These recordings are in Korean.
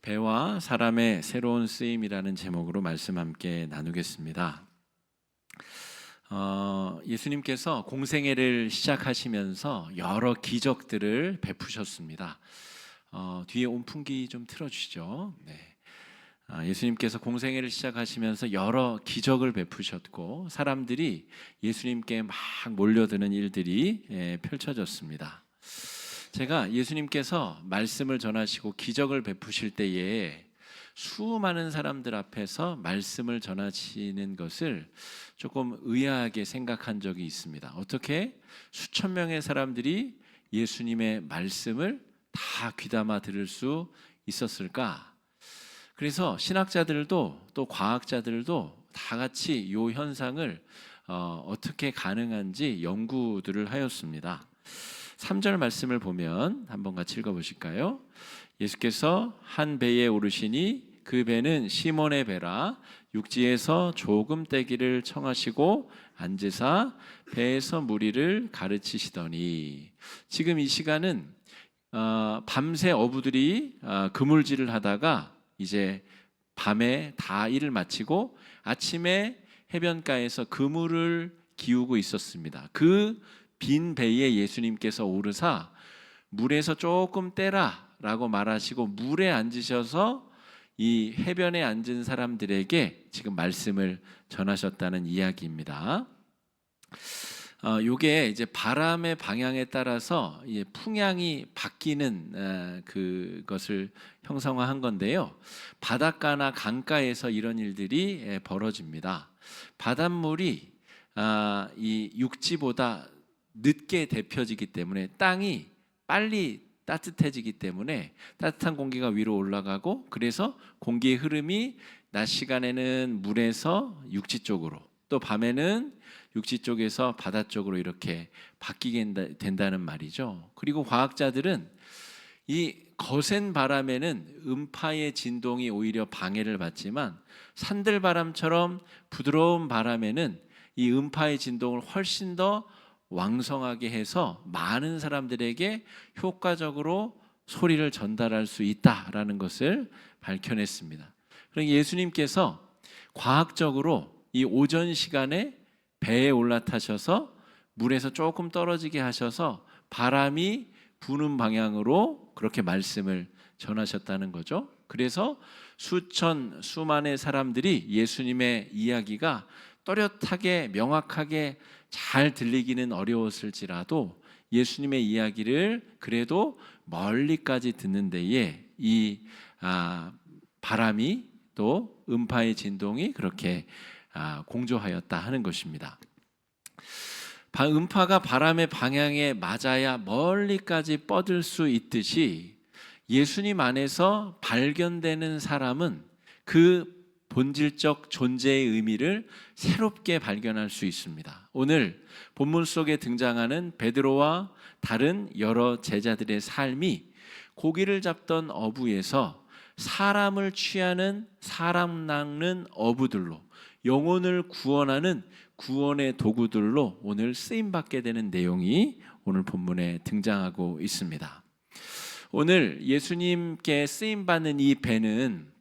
배와 사람의 새로운 쓰임이라는 제목으로 말씀 함께 나누겠습니다. 예수님께서 공생애를 시작하시면서 여러 기적들을 베푸셨습니다. 뒤에 온풍기 좀 틀어주시죠. 네. 예수님께서 공생애를 시작하시면서 여러 기적을 베푸셨고 사람들이 예수님께 막 몰려드는 일들이 펼쳐졌습니다. 제가 예수님께서 말씀을 전하시고 기적을 베푸실 때에 수많은 사람들 앞에서 말씀을 전하시는 것을 조금 의아하게 생각한 적이 있습니다. 어떻게 수천 명의 사람들이 예수님의 말씀을 다 귀담아 들을 수 있었을까? 그래서 신학자들도 또 과학자들도 다 같이 이 현상을 어떻게 가능한지 연구들을 하였습니다. 3절 말씀을 보면 한번 같이 읽어보실까요? 예수께서 한 배에 오르시니 그 배는 시몬의 배라 육지에서 조금 떼기를 청하시고 앉으사 배에서 무리를 가르치시더니. 지금 이 시간은 밤새 어부들이 그물질을 하다가 이제 밤에 다 일을 마치고 아침에 해변가에서 그물을 기우고 있었습니다. 그 빈 배에 예수님께서 오르사 물에서 조금 떼라 라고 말하시고 물에 앉으셔서 이 해변에 앉은 사람들에게 지금 말씀을 전하셨다는 이야기입니다. 요게 이제 바람의 방향에 따라서 풍향이 바뀌는 그것을 형상화한 건데요. 바닷가나 강가에서 이런 일들이 벌어집니다. 바닷물이 이 육지보다 늦게 데펴지기 때문에 땅이 빨리 따뜻해지기 때문에 따뜻한 공기가 위로 올라가고 그래서 공기의 흐름이 낮 시간에는 물에서 육지 쪽으로 또 밤에는 육지 쪽에서 바다 쪽으로 이렇게 바뀌게 된다는 말이죠. 그리고 과학자들은 이 거센 바람에는 음파의 진동이 오히려 방해를 받지만 산들바람처럼 부드러운 바람에는 이 음파의 진동을 훨씬 더 왕성하게 해서 많은 사람들에게 효과적으로 소리를 전달할 수 있다라는 것을 밝혀냈습니다. 그러니까 예수님께서 과학적으로 이 오전 시간에 배에 올라타셔서 물에서 조금 떨어지게 하셔서 바람이 부는 방향으로 그렇게 말씀을 전하셨다는 거죠. 그래서 수만의 사람들이 예수님의 이야기가 또렷하게 명확하게 잘 들리기는 어려웠을지라도 예수님의 이야기를 그래도 멀리까지 듣는 데에 이 바람이 또 음파의 진동이 그렇게 공조하였다 하는 것입니다. 음파가 바람의 방향에 맞아야 멀리까지 뻗을 수 있듯이 예수님 안에서 발견되는 사람은 그 본질적 존재의 의미를 새롭게 발견할 수 있습니다. 오늘 본문 속에 등장하는 베드로와 다른 여러 제자들의 삶이 고기를 잡던 어부에서 사람을 취하는 사람 낚는 어부들로 영혼을 구원하는 구원의 도구들로 오늘 쓰임받게 되는 내용이 오늘 본문에 등장하고 있습니다. 오늘 예수님께 쓰임받는 이 배는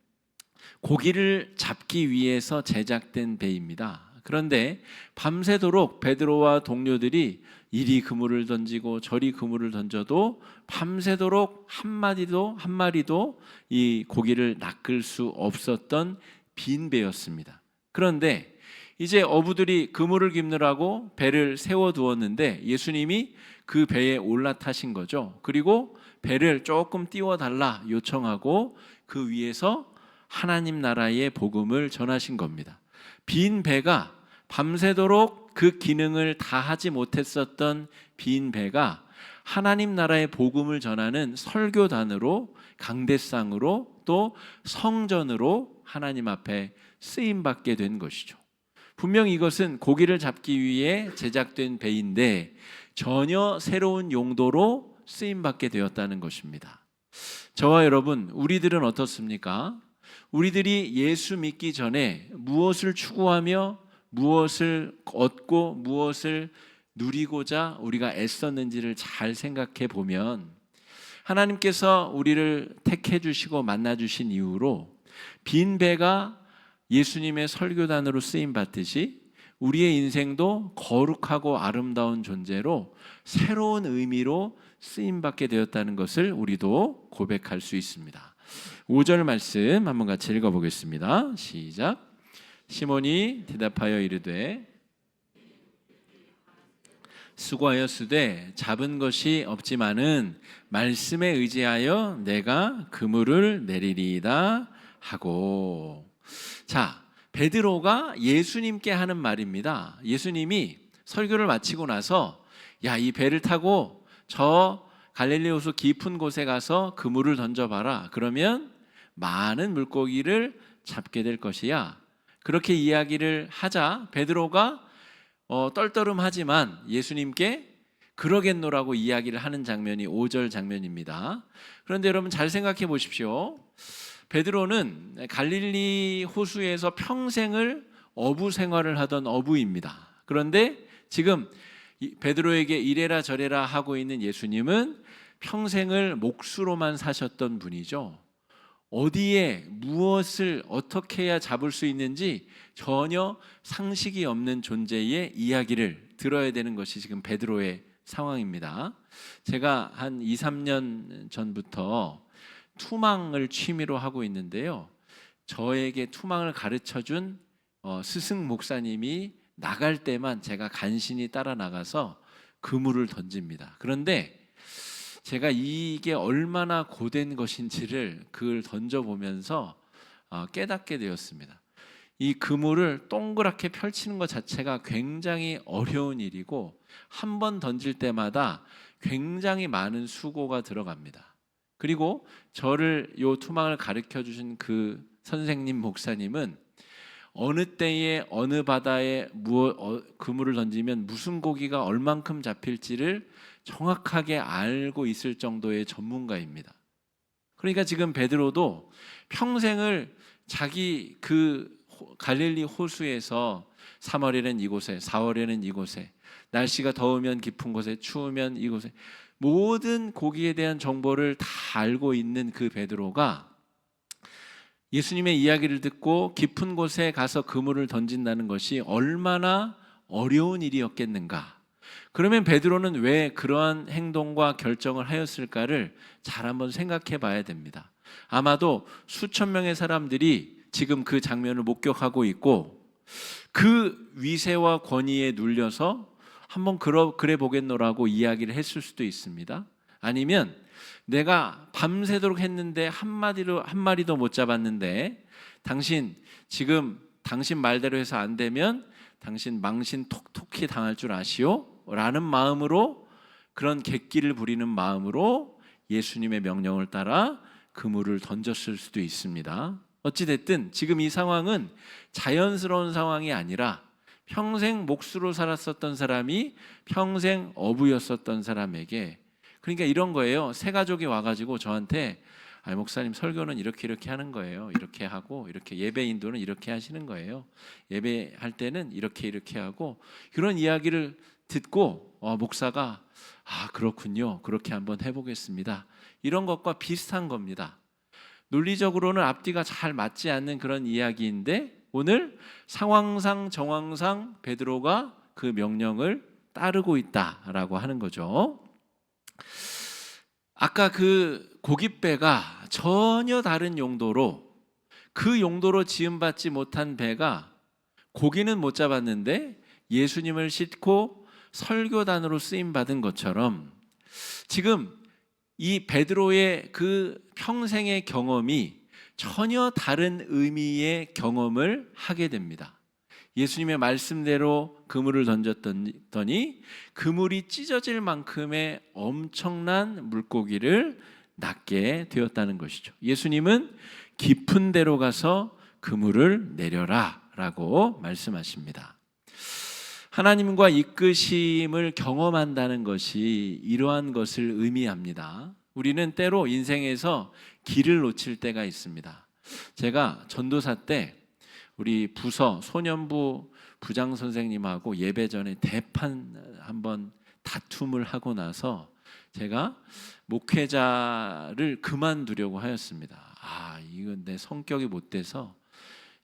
고기를 잡기 위해서 제작된 배입니다. 그런데 밤새도록 베드로와 동료들이 이리 그물을 던지고 저리 그물을 던져도 밤새도록 한 마리도 이 고기를 낚을 수 없었던 빈 배였습니다. 그런데 이제 어부들이 그물을 깁느라고 배를 세워두었는데 예수님이 그 배에 올라타신 거죠. 그리고 배를 조금 띄워달라 요청하고 그 위에서 하나님 나라의 복음을 전하신 겁니다. 빈 배가 밤새도록 그 기능을 다 하지 못했었던 빈 배가 하나님 나라의 복음을 전하는 설교단으로 강대상으로 또 성전으로 하나님 앞에 쓰임받게 된 것이죠. 분명 이것은 고기를 잡기 위해 제작된 배인데 전혀 새로운 용도로 쓰임받게 되었다는 것입니다. 저와 여러분, 우리들은 어떻습니까? 우리들이 예수 믿기 전에 무엇을 추구하며 무엇을 얻고 무엇을 누리고자 우리가 애썼는지를 잘 생각해 보면 하나님께서 우리를 택해 주시고 만나 주신 이후로 빈 배가 예수님의 설교단으로 쓰임 받듯이 우리의 인생도 거룩하고 아름다운 존재로 새로운 의미로 쓰임 받게 되었다는 것을 우리도 고백할 수 있습니다. 5절 말씀 한번 같이 읽어보겠습니다. 시작. 시몬이 대답하여 이르되 수고하였으되 잡은 것이 없지만은 말씀에 의지하여 내가 그물을 내리리이다 하고. 자, 베드로가 예수님께 하는 말입니다. 예수님이 설교를 마치고 나서 야, 이 배를 타고 저 갈릴리 호수 깊은 곳에 가서 그물을 던져봐라. 그러면 많은 물고기를 잡게 될 것이야. 그렇게 이야기를 하자 베드로가 떨떠름하지만 예수님께 그러겠노라고 이야기를 하는 장면이 5절 장면입니다. 그런데 여러분 잘 생각해 보십시오. 베드로는 갈릴리 호수에서 평생을 어부 생활을 하던 어부입니다. 그런데 지금 베드로에게 이래라 저래라 하고 있는 예수님은 평생을 목수로만 사셨던 분이죠. 어디에 무엇을 어떻게 해야 잡을 수 있는지 전혀 상식이 없는 존재의 이야기를 들어야 되는 것이 지금 베드로의 상황입니다. 제가 한 2, 3년 전부터 투망을 취미로 하고 있는데요. 저에게 투망을 가르쳐준 스승 목사님이 나갈 때만 제가 간신히 따라 나가서 그물을 던집니다. 그런데 제가 이게 얼마나 고된 것인지를 그걸 던져보면서 깨닫게 되었습니다. 이 그물을 동그랗게 펼치는 것 자체가 굉장히 어려운 일이고 한 번 던질 때마다 굉장히 많은 수고가 들어갑니다. 그리고 저를 요 투망을 가르쳐 주신 그 선생님 목사님은 어느 때에 어느 바다에 그물을 던지면 무슨 고기가 얼만큼 잡힐지를 정확하게 알고 있을 정도의 전문가입니다. 그러니까 지금 베드로도 평생을 자기 그 갈릴리 호수에서 3월에는 이곳에, 4월에는 이곳에, 날씨가 더우면 깊은 곳에, 추우면 이곳에 모든 고기에 대한 정보를 다 알고 있는 그 베드로가 예수님의 이야기를 듣고 깊은 곳에 가서 그물을 던진다는 것이 얼마나 어려운 일이었겠는가. 그러면 베드로는 왜 그러한 행동과 결정을 하였을까를 잘 한번 생각해 봐야 됩니다. 아마도 수천 명의 사람들이 지금 그 장면을 목격하고 있고 그 위세와 권위에 눌려서 한번 그래 보겠노라고 이야기를 했을 수도 있습니다. 아니면 내가 밤새도록 했는데 한 마리도 못 잡았는데 지금 당신 말대로 해서 안 되면 당신 망신 톡톡히 당할 줄 아시오? 라는 마음으로, 그런 객기를 부리는 마음으로 예수님의 명령을 따라 그물을 던졌을 수도 있습니다. 어찌됐든 지금 이 상황은 자연스러운 상황이 아니라 평생 목수로 살았었던 사람이 평생 어부였었던 사람에게, 그러니까 이런 거예요. 세 가족이 와가지고 저한테 목사님 설교는 이렇게 하는 거예요. 이렇게 하고 이렇게 예배 인도는 이렇게 하시는 거예요. 예배할 때는 이렇게 하고, 그런 이야기를 듣고 목사가 그렇군요. 그렇게 한번 해보겠습니다. 이런 것과 비슷한 겁니다. 논리적으로는 앞뒤가 잘 맞지 않는 그런 이야기인데 오늘 상황상 정황상 베드로가 그 명령을 따르고 있다라고 하는 거죠. 아까 그 고깃배가 전혀 다른 용도로, 그 용도로 지음받지 못한 배가 고기는 못 잡았는데 예수님을 싣고 설교단으로 쓰임받은 것처럼 지금 이 베드로의 그 평생의 경험이 전혀 다른 의미의 경험을 하게 됩니다. 예수님의 말씀대로 그물을 던졌더니 그물이 찢어질 만큼의 엄청난 물고기를 낚게 되었다는 것이죠. 예수님은 깊은 데로 가서 그물을 내려라 라고 말씀하십니다. 하나님과 이끄심을 경험한다는 것이 이러한 것을 의미합니다. 우리는 때로 인생에서 길을 놓칠 때가 있습니다. 제가 전도사 때 우리 부서 소년부 부장 선생님하고 예배 전에 대판 한번 다툼을 하고 나서 제가 목회자를 그만두려고 하였습니다. 이건 내 성격이 못 돼서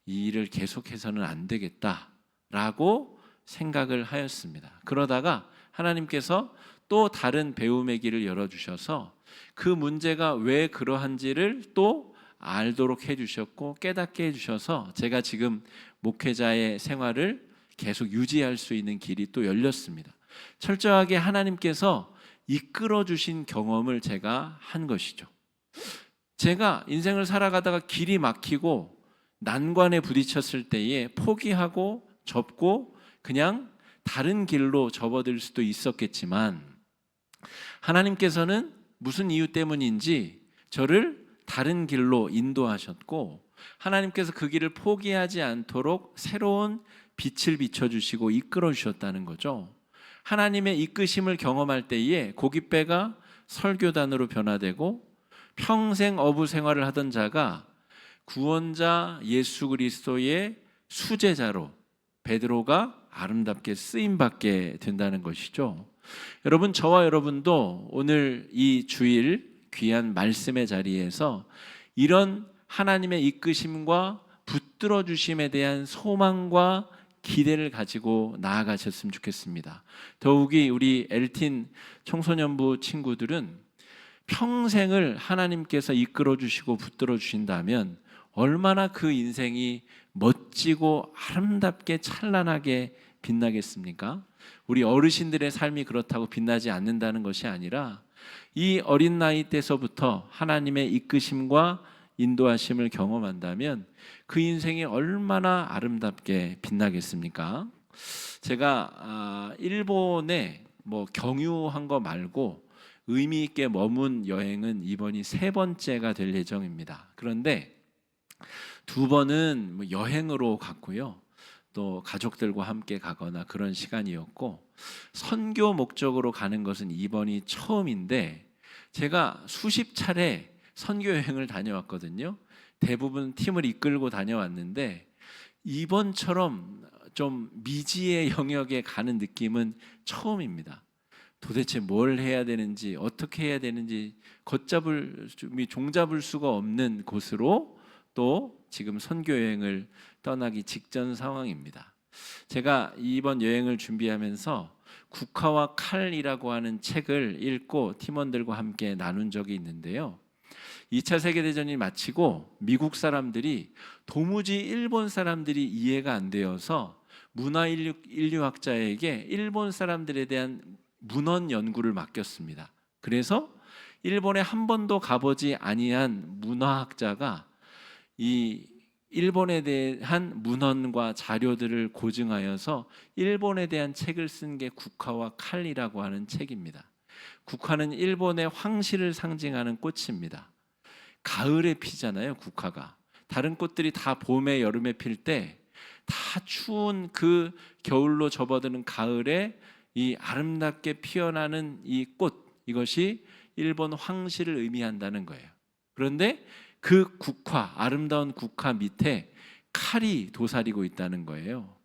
이 일을 계속해서는 안 되겠다라고 생각을 하였습니다. 그러다가 하나님께서 또 다른 배움의 길을 열어주셔서 그 문제가 왜 그러한지를 또 알도록 해주셨고 깨닫게 해주셔서 제가 지금 목회자의 생활을 계속 유지할 수 있는 길이 또 열렸습니다. 철저하게 하나님께서 이끌어 주신 경험을 제가 한 것이죠. 제가 인생을 살아가다가 길이 막히고 난관에 부딪혔을 때에 포기하고 접고 그냥 다른 길로 접어들 수도 있었겠지만 하나님께서는 무슨 이유 때문인지 저를 다른 길로 인도하셨고 하나님께서 그 길을 포기하지 않도록 새로운 빛을 비춰주시고 이끌어 주셨다는 거죠. 하나님의 이끄심을 경험할 때에 고깃배가 설교단으로 변화되고 평생 어부 생활을 하던 자가 구원자 예수 그리스도의 수제자로 베드로가 아름답게 쓰임받게 된다는 것이죠. 여러분, 저와 여러분도 오늘 이 주일 귀한 말씀의 자리에서 이런 하나님의 이끄심과 붙들어 주심에 대한 소망과 기대를 가지고 나아가셨으면 좋겠습니다. 더욱이 우리 엘틴 청소년부 친구들은 평생을 하나님께서 이끌어 주시고 붙들어 주신다면 얼마나 그 인생이 멋지고 아름답게 찬란하게 빛나겠습니까? 우리 어르신들의 삶이 그렇다고 빛나지 않는다는 것이 아니라 이 어린 나이 때서부터 하나님의 이끄심과 인도하심을 경험한다면 그 인생이 얼마나 아름답게 빛나겠습니까? 제가 일본에 경유한 거 말고 의미 있게 머문 여행은 이번이 3번째가 될 예정입니다. 그런데 2번은 여행으로 갔고요. 또 가족들과 함께 가거나 그런 시간이었고 선교 목적으로 가는 것은 이번이 처음인데 제가 수십 차례 선교 여행을 다녀왔거든요. 대부분 팀을 이끌고 다녀왔는데 이번처럼 좀 미지의 영역에 가는 느낌은 처음입니다. 도대체 뭘 해야 되는지 어떻게 해야 되는지 종잡을 수가 없는 곳으로 또 지금 선교 여행을 떠나기 직전 상황입니다. 제가 이번 여행을 준비하면서 국화와 칼이라고 하는 책을 읽고 팀원들과 함께 나눈 적이 있는데요. 2차 세계대전이 마치고 미국 사람들이 도무지 일본 사람들이 이해가 안 되어서 문화인류학자에게 일본 사람들에 대한 문헌 연구를 맡겼습니다. 그래서 일본에 한 번도 가보지 아니한 문화학자가 이 일본에 대한 문헌과 자료들을 고증하여서 일본에 대한 책을 쓴 게 국화와 칼이라고 하는 책입니다. 국화는 일본의 황실을 상징하는 꽃입니다. 가을에 피잖아요, 국화가. 다른 꽃들이 다 봄에 여름에 필 때 다 추운 그 겨울로 접어드는 가을에 이 아름답게 피어나는 이 꽃, 이것이 일본 황실을 의미한다는 거예요. 그런데 그 국화, 아름다운 국화 밑에 칼이 도사리고 있다는 거예요.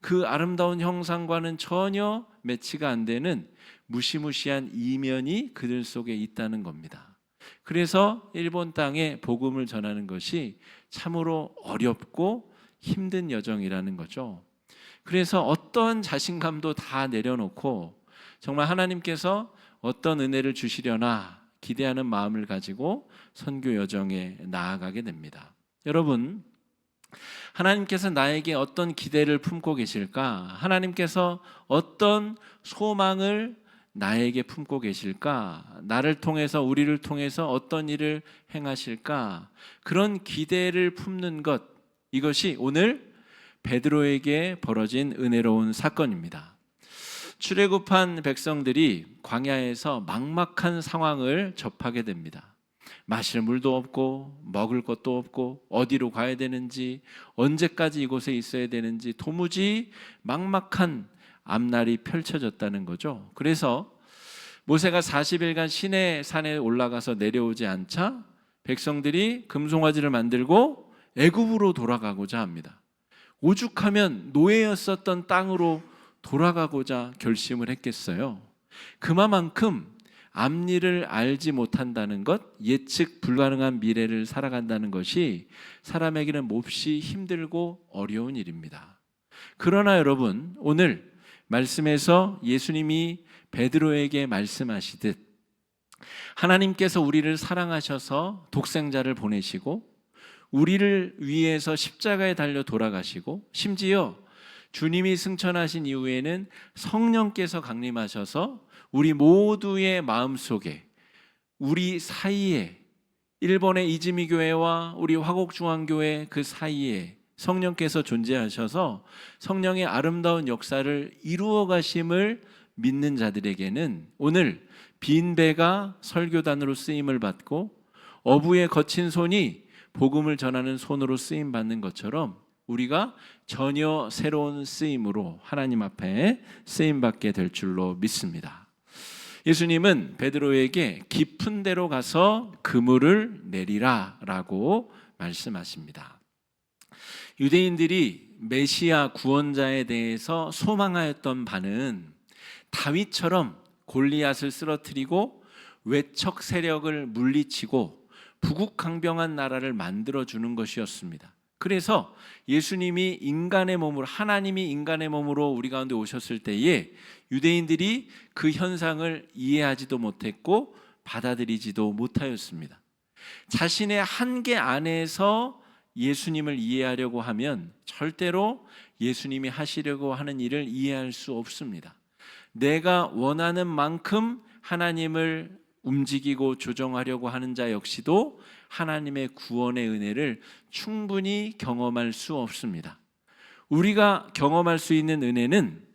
그 아름다운 형상과는 전혀 매치가 안 되는 무시무시한 이면이 그들 속에 있다는 겁니다. 그래서 일본 땅에 복음을 전하는 것이 참으로 어렵고 힘든 여정이라는 거죠. 그래서 어떠한 자신감도 다 내려놓고 정말 하나님께서 어떤 은혜를 주시려나 기대하는 마음을 가지고 선교 여정에 나아가게 됩니다. 여러분, 하나님께서 나에게 어떤 기대를 품고 계실까? 하나님께서 어떤 소망을 나에게 품고 계실까? 나를 통해서, 우리를 통해서 어떤 일을 행하실까? 그런 기대를 품는 것, 이것이 오늘 베드로에게 벌어진 은혜로운 사건입니다. 출애굽한 백성들이 광야에서 막막한 상황을 접하게 됩니다. 마실 물도 없고 먹을 것도 없고 어디로 가야 되는지, 언제까지 이곳에 있어야 되는지 도무지 막막한 앞날이 펼쳐졌다는 거죠. 그래서 모세가 40일간 시내 산에 올라가서 내려오지 않자 백성들이 금송아지를 만들고 애굽으로 돌아가고자 합니다. 오죽하면 노예였었던 땅으로 돌아가고자 결심을 했겠어요. 그만큼 앞일을 알지 못한다는 것, 예측 불가능한 미래를 살아간다는 것이 사람에게는 몹시 힘들고 어려운 일입니다. 그러나 여러분, 오늘 말씀에서 예수님이 베드로에게 말씀하시듯 하나님께서 우리를 사랑하셔서 독생자를 보내시고 우리를 위해서 십자가에 달려 돌아가시고 심지어 주님이 승천하신 이후에는 성령께서 강림하셔서 우리 모두의 마음속에, 우리 사이에, 일본의 이즈미 교회와 우리 화곡중앙교회 그 사이에 성령께서 존재하셔서 성령의 아름다운 역사를 이루어 가심을 믿는 자들에게는 오늘 빈 배가 설교단으로 쓰임을 받고 어부의 거친 손이 복음을 전하는 손으로 쓰임 받는 것처럼 우리가 전혀 새로운 쓰임으로 하나님 앞에 쓰임 받게 될 줄로 믿습니다. 예수님은 베드로에게 깊은 데로 가서 그물을 내리라 라고 말씀하십니다. 유대인들이 메시아 구원자에 대해서 소망하였던 바는 다윗처럼 골리앗을 쓰러뜨리고 외척 세력을 물리치고 부국강병한 나라를 만들어주는 것이었습니다. 그래서 예수님이 인간의 몸으로, 하나님이 인간의 몸으로 우리 가운데 오셨을 때에 유대인들이 그 현상을 이해하지도 못했고 받아들이지도 못하였습니다. 자신의 한계 안에서 예수님을 이해하려고 하면 절대로 예수님이 하시려고 하는 일을 이해할 수 없습니다. 내가 원하는 만큼 하나님을 움직이고 조정하려고 하는 자 역시도 하나님의 구원의 은혜를 충분히 경험할 수 없습니다. 우리가 경험할 수 있는 은혜는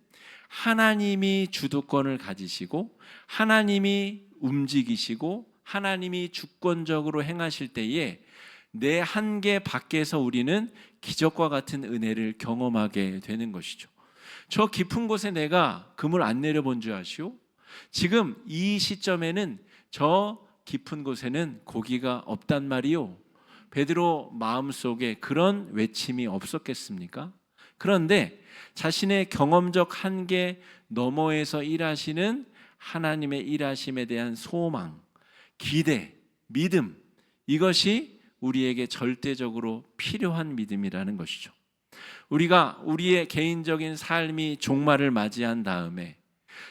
하나님이 주도권을 가지시고 하나님이 움직이시고 하나님이 주권적으로 행하실 때에 내 한계 밖에서 우리는 기적과 같은 은혜를 경험하게 되는 것이죠. 저 깊은 곳에 내가 그물 안 내려본 줄 아시오? 지금 이 시점에는 저 깊은 곳에는 고기가 없단 말이요. 베드로 마음속에 그런 외침이 없었겠습니까? 그런데 자신의 경험적 한계 너머에서 일하시는 하나님의 일하심에 대한 소망, 기대, 믿음, 이것이 우리에게 절대적으로 필요한 믿음이라는 것이죠. 우리가 우리의 개인적인 삶이 종말을 맞이한 다음에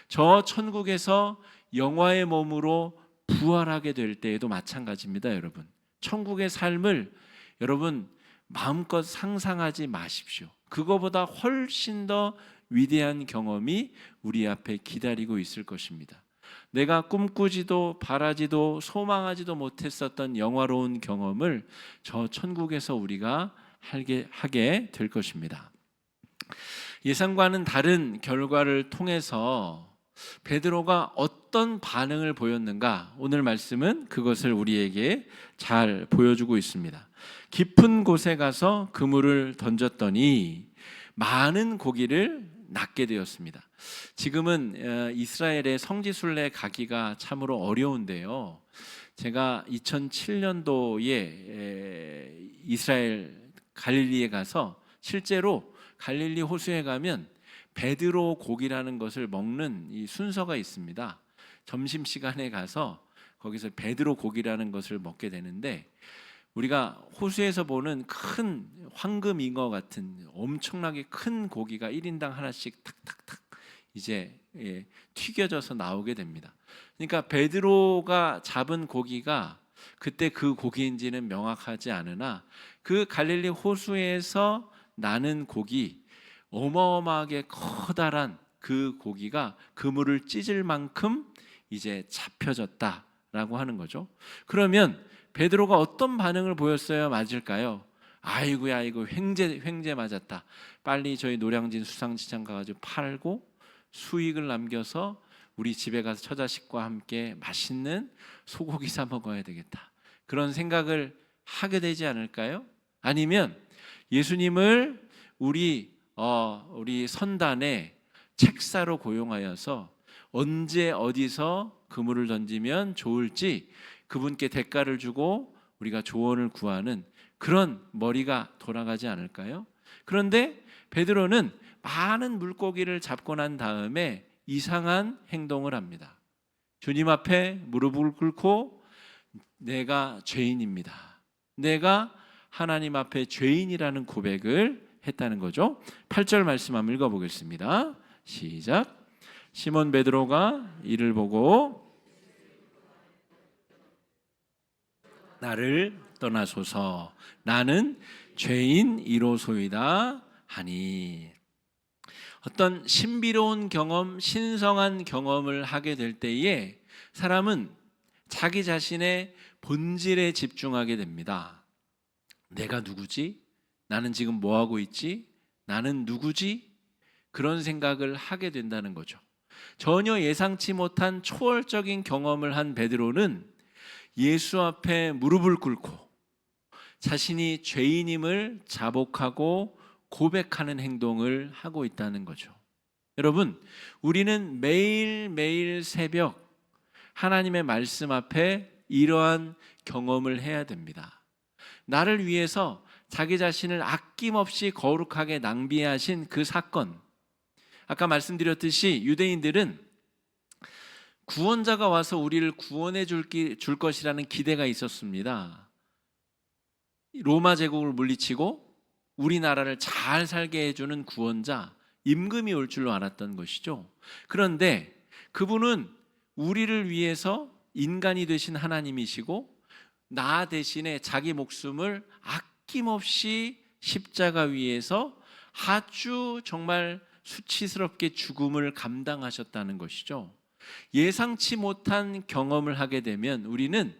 저 천국에서 영화의 몸으로 부활하게 될 때에도 마찬가지입니다. 여러분, 천국의 삶을 여러분 마음껏 상상하지 마십시오. 그거보다 훨씬 더 위대한 경험이 우리 앞에 기다리고 있을 것입니다. 내가 꿈꾸지도 바라지도 소망하지도 못했었던 영화로운 경험을 저 천국에서 우리가 하게 될 것입니다. 예상과는 다른 결과를 통해서 베드로가 어떤 반응을 보였는가, 오늘 말씀은 그것을 우리에게 잘 보여주고 있습니다. 깊은 곳에 가서 그물을 던졌더니 많은 고기를 낚게 되었습니다. 지금은 이스라엘의 성지순례 가기가 참으로 어려운데요, 제가 2007년도에 이스라엘 갈릴리에 가서 실제로 갈릴리 호수에 가면 베드로 고기라는 것을 먹는 이 순서가 있습니다. 점심시간에 가서 거기서 베드로 고기라는 것을 먹게 되는데, 우리가 호수에서 보는 큰 황금잉어 같은 엄청나게 큰 고기가 1인당 하나씩 탁탁탁 이제 튀겨져서 나오게 됩니다. 그러니까 베드로가 잡은 고기가 그때 그 고기인지는 명확하지 않으나 그 갈릴리 호수에서 나는 고기, 어마어마하게 커다란 그 고기가 그물을 찢을 만큼 이제 잡혀졌다라고 하는 거죠. 그러면 베드로가 어떤 반응을 보였어야 맞을까요? 아이고야, 이거 횡재 맞았다. 빨리 저희 노량진 수산시장 가가지고 팔고 수익을 남겨서 우리 집에 가서 처자식과 함께 맛있는 소고기 사 먹어야 되겠다. 그런 생각을 하게 되지 않을까요? 아니면 예수님을 우리 선단에 책사로 고용하여서 언제 어디서 그물을 던지면 좋을지 그분께 대가를 주고 우리가 조언을 구하는 그런 머리가 돌아가지 않을까요? 그런데 베드로는 많은 물고기를 잡고 난 다음에 이상한 행동을 합니다. 주님 앞에 무릎을 꿇고 내가 죄인입니다. 내가 하나님 앞에 죄인이라는 고백을 했다는 거죠. 8절 말씀 한번 읽어보겠습니다. 시작. 시몬 베드로가 이를 보고 나를 떠나소서 나는 죄인이로소이다 하니. 어떤 신비로운 경험, 신성한 경험을 하게 될 때에 사람은 자기 자신의 본질에 집중하게 됩니다. 내가 누구지? 나는 지금 뭐하고 있지? 나는 누구지? 그런 생각을 하게 된다는 거죠. 전혀 예상치 못한 초월적인 경험을 한 베드로는 예수 앞에 무릎을 꿇고 자신이 죄인임을 자복하고 고백하는 행동을 하고 있다는 거죠. 여러분, 우리는 매일매일 새벽 하나님의 말씀 앞에 이러한 경험을 해야 됩니다. 나를 위해서 자기 자신을 아낌없이 거룩하게 낭비하신 그 사건, 아까 말씀드렸듯이 유대인들은 구원자가 와서 우리를 구원해 줄 것이라는 기대가 있었습니다. 로마 제국을 물리치고 우리나라를 잘 살게 해주는 구원자, 임금이 올 줄로 알았던 것이죠. 그런데 그분은 우리를 위해서 인간이 되신 하나님이시고 나 대신에 자기 목숨을 아낌없이 십자가 위에서 아주 정말 수치스럽게 죽음을 감당하셨다는 것이죠. 예상치 못한 경험을 하게 되면 우리는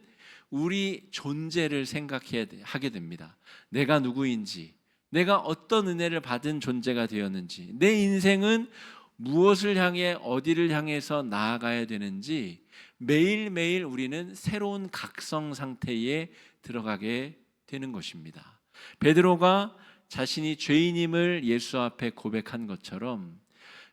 우리 존재를 생각하게 됩니다. 내가 누구인지, 내가 어떤 은혜를 받은 존재가 되었는지, 내 인생은 무엇을 향해 어디를 향해서 나아가야 되는지 매일매일 우리는 새로운 각성 상태에 들어가게 되는 것입니다. 베드로가 자신이 죄인임을 예수 앞에 고백한 것처럼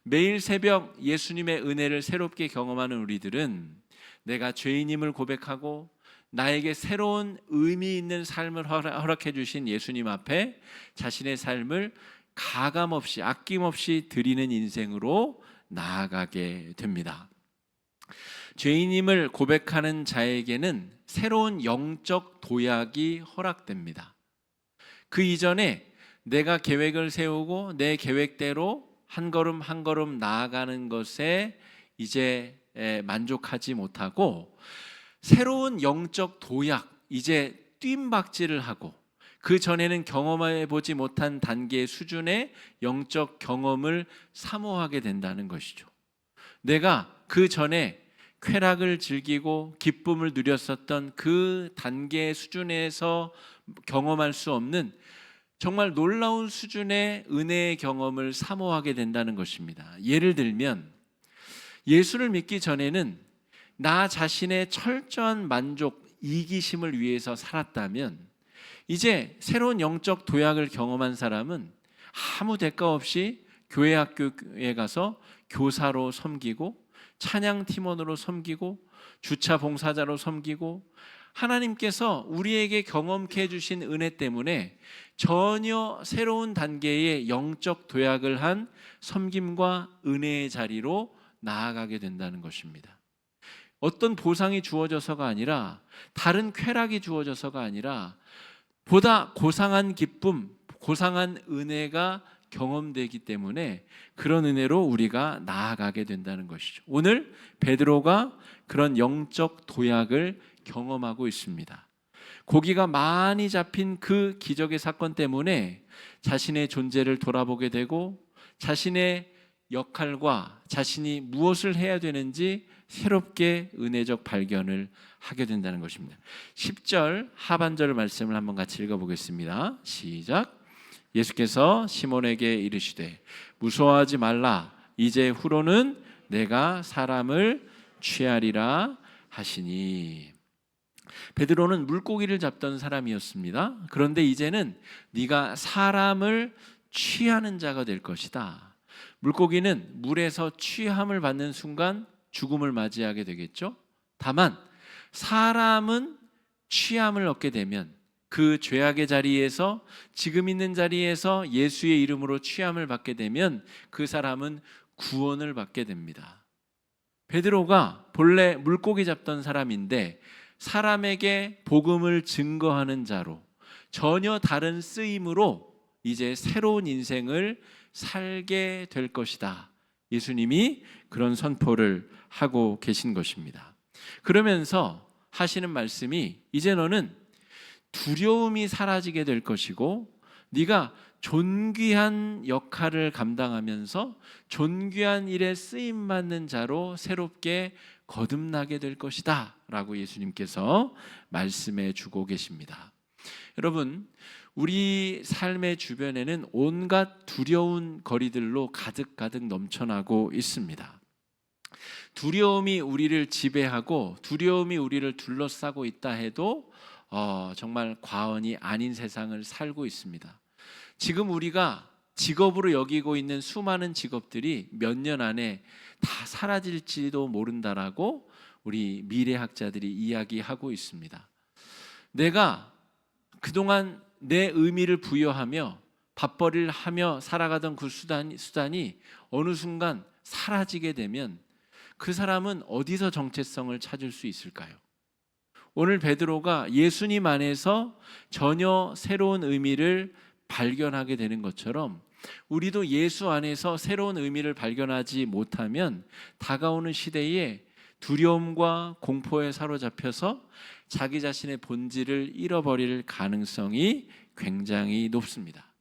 매일 새벽 예수님의 은혜를 새롭게 경험하는 우리들은 내가 죄인임을 고백하고 나에게 새로운 의미 있는 삶을 허락해 주신 예수님 앞에 자신의 삶을 가감없이 아낌없이 드리는 인생으로 나아가게 됩니다. 죄인임을 고백하는 자에게는 새로운 영적 도약이 허락됩니다. 그 이전에 내가 계획을 세우고 내 계획대로 한 걸음 한 걸음 나아가는 것에 이제 만족하지 못하고 새로운 영적 도약, 이제 뜀박질을 하고 그 전에는 경험해 보지 못한 단계의 수준의 영적 경험을 사모하게 된다는 것이죠. 내가 그 전에 쾌락을 즐기고 기쁨을 누렸었던 그 단계의 수준에서 경험할 수 없는 정말 놀라운 수준의 은혜의 경험을 사모하게 된다는 것입니다. 예를 들면 예수를 믿기 전에는 나 자신의 철저한 만족, 이기심을 위해서 살았다면 이제 새로운 영적 도약을 경험한 사람은 아무 대가 없이 교회 학교에 가서 교사로 섬기고 찬양 팀원으로 섬기고 주차 봉사자로 섬기고 하나님께서 우리에게 경험케 해주신 은혜 때문에 전혀 새로운 단계의 영적 도약을 한 섬김과 은혜의 자리로 나아가게 된다는 것입니다. 어떤 보상이 주어져서가 아니라 다른 쾌락이 주어져서가 아니라 보다 고상한 기쁨, 고상한 은혜가 경험되기 때문에 그런 은혜로 우리가 나아가게 된다는 것이죠. 오늘 베드로가 그런 영적 도약을 경험하고 있습니다. 고기가 많이 잡힌 그 기적의 사건 때문에 자신의 존재를 돌아보게 되고 자신의 역할과 자신이 무엇을 해야 되는지 새롭게 은혜적 발견을 하게 된다는 것입니다. 10절 하반절 말씀을 한번 같이 읽어보겠습니다. 시작. 예수께서 시몬에게 이르시되 무서워하지 말라. 이제 후로는 내가 사람을 취하리라 하시니. 베드로는 물고기를 잡던 사람이었습니다. 그런데 이제는 네가 사람을 취하는 자가 될 것이다. 물고기는 물에서 취함을 받는 순간 죽음을 맞이하게 되겠죠. 다만 사람은 취함을 얻게 되면 그 죄악의 자리에서 지금 있는 자리에서 예수의 이름으로 취함을 받게 되면 그 사람은 구원을 받게 됩니다. 베드로가 본래 물고기 잡던 사람인데 사람에게 복음을 증거하는 자로 전혀 다른 쓰임으로 이제 새로운 인생을 살게 될 것이다. 예수님이 그런 선포를 하고 계신 것입니다. 그러면서 하시는 말씀이 이제 너는 두려움이 사라지게 될 것이고 네가 존귀한 역할을 감당하면서 존귀한 일에 쓰임받는 자로 새롭게 거듭나게 될 것이다 라고 예수님께서 말씀해 주고 계십니다. 여러분, 우리 삶의 주변에는 온갖 두려운 거리들로 가득가득 넘쳐나고 있습니다. 두려움이 우리를 지배하고 두려움이 우리를 둘러싸고 있다 해도 정말 과언이 아닌 세상을 살고 있습니다. 지금 우리가 직업으로 여기고 있는 수많은 직업들이 몇 년 안에 다 사라질지도 모른다라고 우리 미래학자들이 이야기하고 있습니다. 내가 그동안 내 의미를 부여하며 밥벌이를 하며 살아가던 그 수단이 어느 순간 사라지게 되면 그 사람은 어디서 정체성을 찾을 수 있을까요? 오늘 베드로가 예수님 안에서 전혀 새로운 의미를 발견하게 되는 것처럼 우리도 예수 안에서 새로운 의미를 발견하지 못하면 다가오는 시대에 두려움과 공포에 사로잡혀서 자기 자신의 본질을 잃어버릴 가능성이 굉장히 높습니다.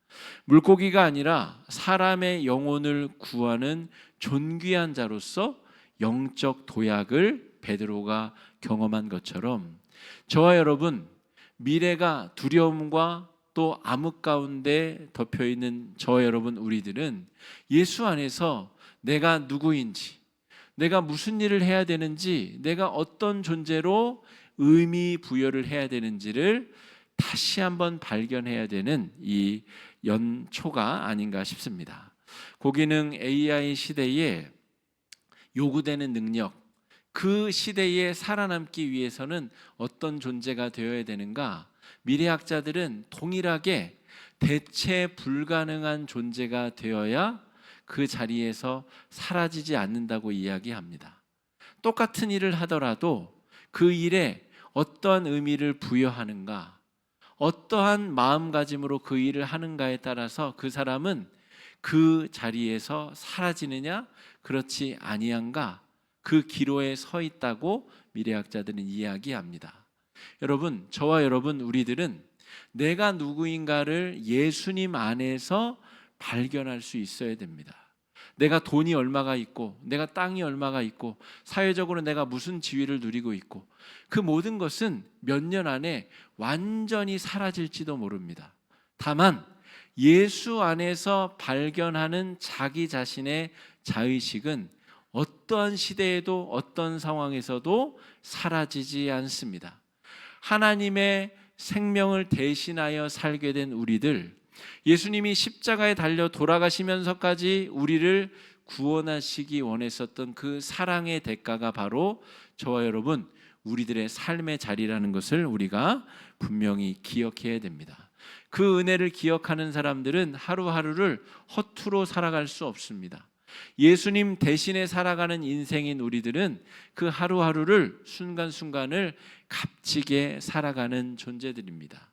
물고기가 아니라 사람의 영혼을 구하는 존귀한 자로서 영적 도약을 베드로가 경험한 것처럼 저와 여러분, 미래가 두려움과 또 암흑 가운데 덮여있는 저와 여러분 우리들은 예수 안에서 내가 누구인지, 내가 무슨 일을 해야 되는지, 내가 어떤 존재로 의미 부여를 해야 되는지를 다시 한번 발견해야 되는 이 연초가 아닌가 싶습니다. 고기능 AI 시대에 요구되는 능력, 그 시대에 살아남기 위해서는 어떤 존재가 되어야 되는가? 미래학자들은 동일하게 대체 불가능한 존재가 되어야 그 자리에서 사라지지 않는다고 이야기합니다. 똑같은 일을 하더라도 그 일에 어떠한 의미를 부여하는가, 어떠한 마음가짐으로 그 일을 하는가에 따라서 그 사람은 그 자리에서 사라지느냐, 그렇지 아니한가, 그 기로에 서 있다고 미래학자들은 이야기합니다. 여러분, 저와 여러분 우리들은 내가 누구인가를 예수님 안에서 발견할 수 있어야 됩니다. 내가 돈이 얼마가 있고, 내가 땅이 얼마가 있고, 사회적으로 내가 무슨 지위를 누리고 있고, 그 모든 것은 몇 년 안에 완전히 사라질지도 모릅니다. 다만 예수 안에서 발견하는 자기 자신의 자의식은 어떠한 시대에도 어떤 상황에서도 사라지지 않습니다. 하나님의 생명을 대신하여 살게 된 우리들, 예수님이 십자가에 달려 돌아가시면서까지 우리를 구원하시기 원했었던 그 사랑의 대가가 바로 저와 여러분 우리들의 삶의 자리라는 것을 우리가 분명히 기억해야 됩니다. 그 은혜를 기억하는 사람들은 하루하루를 허투루 살아갈 수 없습니다. 예수님 대신에 살아가는 인생인 우리들은 그 하루하루를 순간순간을 값지게 살아가는 존재들입니다.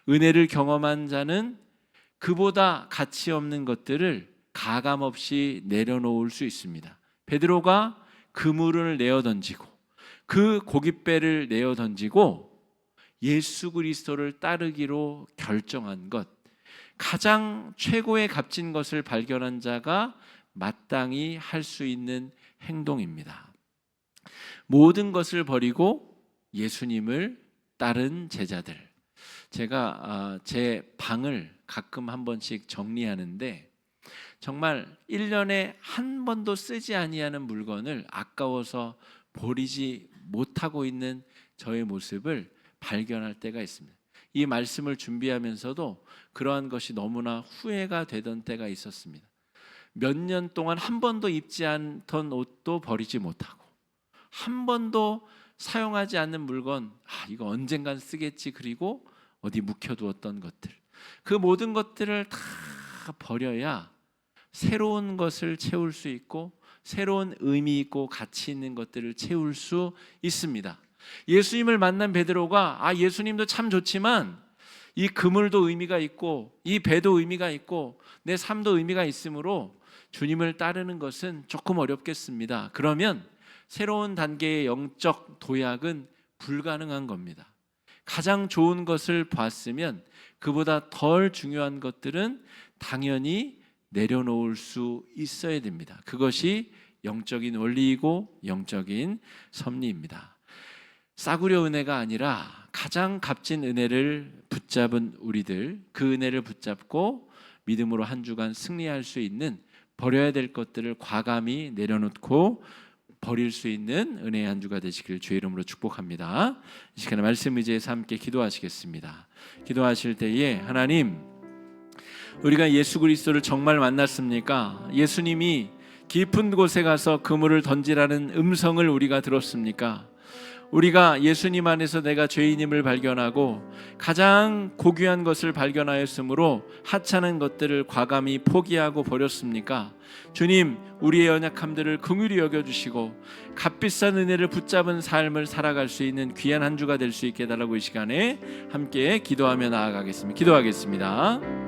은혜를 경험한 자는 그보다 가치 없는 것들을 가감없이 내려놓을 수 있습니다. 베드로가 그물을 내어 던지고 그 고깃배를 내어 던지고 예수 그리스도를 따르기로 결정한 것, 가장 최고의 값진 것을 발견한 자가 마땅히 할 수 있는 행동입니다. 모든 것을 버리고 예수님을 따른 제자들. 제가 제 방을 가끔 한 번씩 정리하는데 정말 1년에 한 번도 쓰지 아니하는 물건을 아까워서 버리지 못하고 있는 저의 모습을 발견할 때가 있습니다. 이 말씀을 준비하면서도 그러한 것이 너무나 후회가 되던 때가 있었습니다. 몇 년 동안 한 번도 입지 않던 옷도 버리지 못하고 한 번도 사용하지 않는 물건, 이거 언젠간 쓰겠지, 그리고 어디 묵혀두었던 것들, 그 모든 것들을 다 버려야 새로운 것을 채울 수 있고 새로운 의미 있고 가치 있는 것들을 채울 수 있습니다. 예수님을 만난 베드로가 예수님도 참 좋지만 이 그물도 의미가 있고 이 배도 의미가 있고 내 삶도 의미가 있으므로 주님을 따르는 것은 조금 어렵겠습니다. 그러면 새로운 단계의 영적 도약은 불가능한 겁니다. 가장 좋은 것을 봤으면 그보다 덜 중요한 것들은 당연히 내려놓을 수 있어야 됩니다. 그것이 영적인 원리이고 영적인 섭리입니다. 싸구려 은혜가 아니라 가장 값진 은혜를 붙잡은 우리들, 그 은혜를 붙잡고 믿음으로 한 주간 승리할 수 있는, 버려야 될 것들을 과감히 내려놓고 버릴 수 있는 은혜의 한 주가 되시길 주의 이름으로 축복합니다. 이 시간에 말씀 의지해서 함께 기도하시겠습니다. 기도하실 때에 하나님, 우리가 예수 그리스도를 정말 만났습니까? 예수님이 깊은 곳에 가서 그물을 던지라는 음성을 우리가 들었습니까? 우리가 예수님 안에서 내가 죄인임을 발견하고 가장 고귀한 것을 발견하였으므로 하찮은 것들을 과감히 포기하고 버렸습니까? 주님, 우리의 연약함들을 긍휼히 여겨주시고 값비싼 은혜를 붙잡은 삶을 살아갈 수 있는 귀한 한 주가 될 수 있게 해달라고 이 시간에 함께 기도하며 나아가겠습니다. 기도하겠습니다.